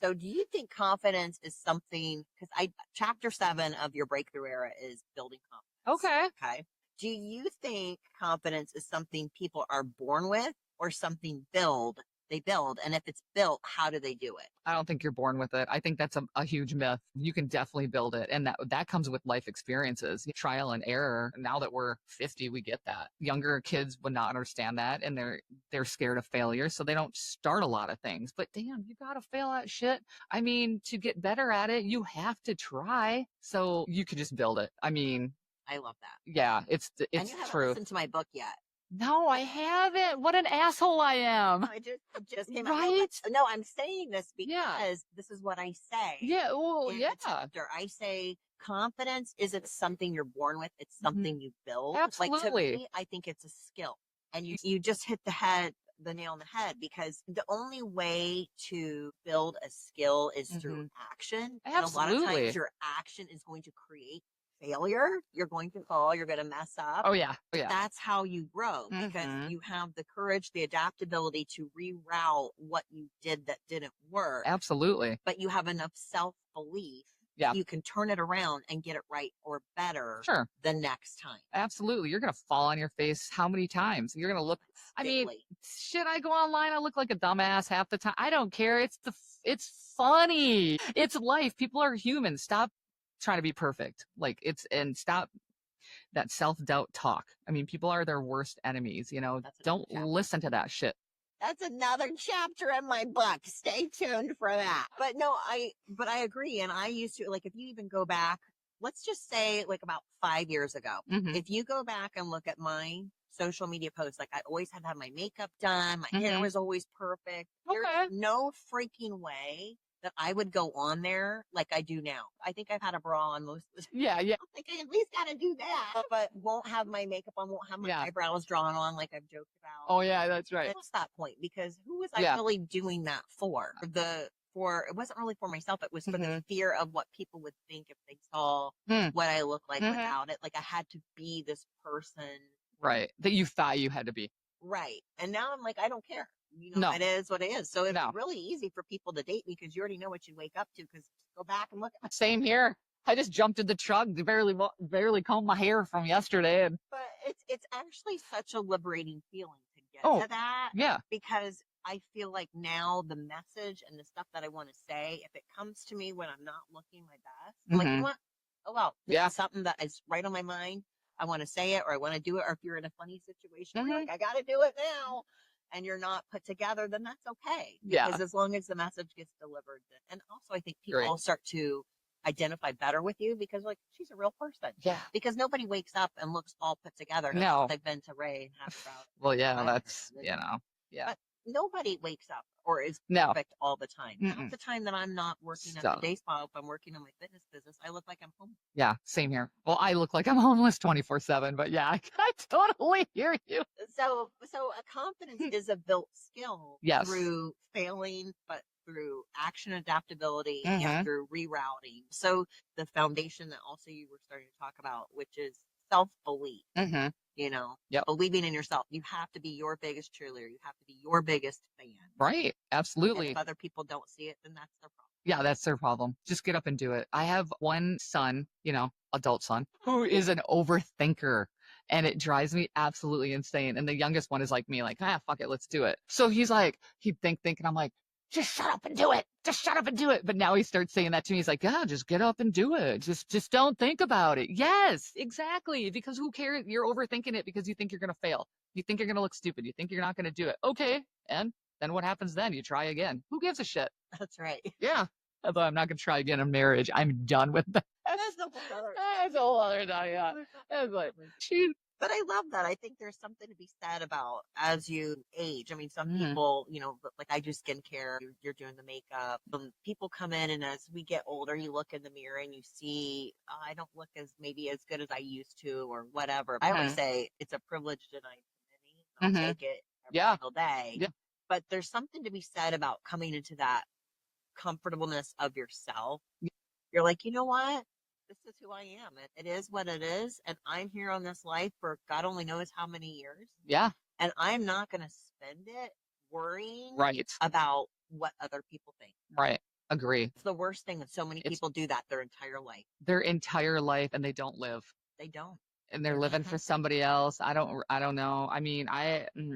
So do you think confidence is something, because chapter 7 of your breakthrough era is building confidence. Okay. Okay. Do you think confidence is something people are born with or something they build? And if it's built, how do they do it? I don't think you're born with it. I think that's a huge myth. You can definitely build it. And that comes with life experiences, trial and error. Now that we're 50, we get that. Younger kids would not understand that, and they're scared of failure, so they don't start a lot of things. But damn, you gotta fail at shit. I mean, to get better at it, you have to try. So you could just build it. I mean, I love that. yeah, it's And you haven't true. listened to my book yet. No, I haven't. What an asshole I am. No, it just came out. Right? No, I'm saying this Yeah. because this is what I say. Yeah. Well, In yeah. the chapter, I say confidence isn't something you're born with; it's something you build. Like, to Absolutely. me, I think it's a skill, and you just hit the nail on the head, because the only way to build a skill is through action. And a lot of Absolutely. times, your action is going to create failure. You're going to fall. You're going to mess up. Oh yeah. Oh yeah. That's how you grow, because you have the courage, the adaptability to reroute what you did that didn't work. Absolutely. But you have enough self-belief Yeah. you can turn it around and get it right or better Sure. the next time. Absolutely. You're going to fall on your face how many times? You're going to look, I mean, Daily. shit, I go online, I look like a dumbass half the time. I don't care. It's funny. It's life. People are human. Stop trying to be perfect. And stop that self-doubt talk. I mean, people are their worst enemies, Don't listen to that shit. That's another chapter in my book. Stay tuned for that. But no, I agree. And I used to, like, if you even go back, let's just say like about 5 years ago, if you go back and look at my social media posts, like, I always had to have my makeup done. My hair was always perfect. Okay. There's no freaking way that I would go on there like I do now. I think I've had a bra on most of the time. Yeah. I think I at least got to do that, but won't have my makeup on, won't have my eyebrows drawn on like I've joked about. Oh yeah, that's right. What's that point? Because who was I really doing that for? It wasn't really for myself. It was for the fear of what people would think if they saw what I look like without it. Like, I had to be this person. Right. That you thought you had to be. Right. And now I'm like, I don't care. No. It is what it is. So it's really easy for people to date me because you already know what you wake up to, because go back and look at Same here. I just jumped in the truck, barely combed my hair from yesterday. But it's actually such a liberating feeling to get to that. Yeah. Because I feel like now the message and the stuff that I want to say, if it comes to me when I'm not looking my best, I'm like, you know what? Oh, well, this is something that is right on my mind. I want to say it, or I want to do it. Or if you're in a funny situation, you're like, I got to do it now, and you're not put together, then that's okay. Because as long as the message gets delivered. And also, I think people all start to identify better with you, because, like, she's a real person. Yeah. Because nobody wakes up and looks all put together. No. They've been to Ray and Happy about. Well, yeah, that's, yeah. But nobody wakes up or is perfect all the time. Half the time that I'm not working at the day spa, if I'm working on my fitness business, I look like I'm home. Yeah, same here. Well, I look like I'm homeless 24/7, but yeah, I totally hear you. So a confidence is a built skill through failing, but through action, adaptability, and through rerouting. So the foundation that also you were starting to talk about, which is self-belief. Believing in yourself. You have to be your biggest cheerleader. You have to be your biggest fan. Right. Absolutely. And if other people don't see it, then that's their problem. Yeah, that's their problem. Just get up and do it. I have one son, adult son, who is an overthinker, and it drives me absolutely insane. And the youngest one is like me, like, fuck it, let's do it. So he's like, he'd think, and I'm like, just shut up and do it. Just shut up and do it. But now he starts saying that to me. He's like, just get up and do it. Just don't think about it. Yes, exactly. Because who cares? You're overthinking it because you think you're going to fail. You think you're going to look stupid. You think you're not going to do it. Okay. And then what happens then? You try again. Who gives a shit? That's right. Yeah. Although I'm not going to try again in marriage. I'm done with that. That's a whole other time. Yeah. That's like, shoot. But I love that. I think there's something to be said about as you age. I mean, some people, like I do skincare, you're doing the makeup. People come in, and as we get older, you look in the mirror and you see, I don't look maybe as good as I used to, or whatever. I always say it's a privilege denied to many. I'll take it every single day. Yeah. But there's something to be said about coming into that comfortableness of yourself. You're like, you know what? This is who I am. It is what it is. And I'm here on this life for God only knows how many years. Yeah. And I'm not going to spend it worrying right. about what other people think. Right. Agree. It's the worst thing that so many It's people do that their entire life. their entire life and they don't live. They don't. And they're They're living for somebody else. I don't know. I mean,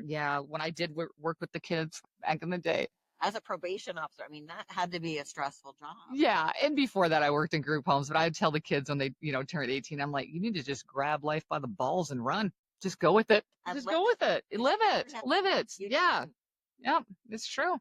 yeah, when I did work with the kids back in the day. as a probation officer, I mean, that had to be a stressful job. Yeah, and before that I worked in group homes, but I'd tell the kids when they, turned 18, I'm like, you need to just grab life by the balls and run. Just go with it. And Just live go it. with it. You Live just it. learn how to Live live. it. You Yeah. didn't. Yep, it's true.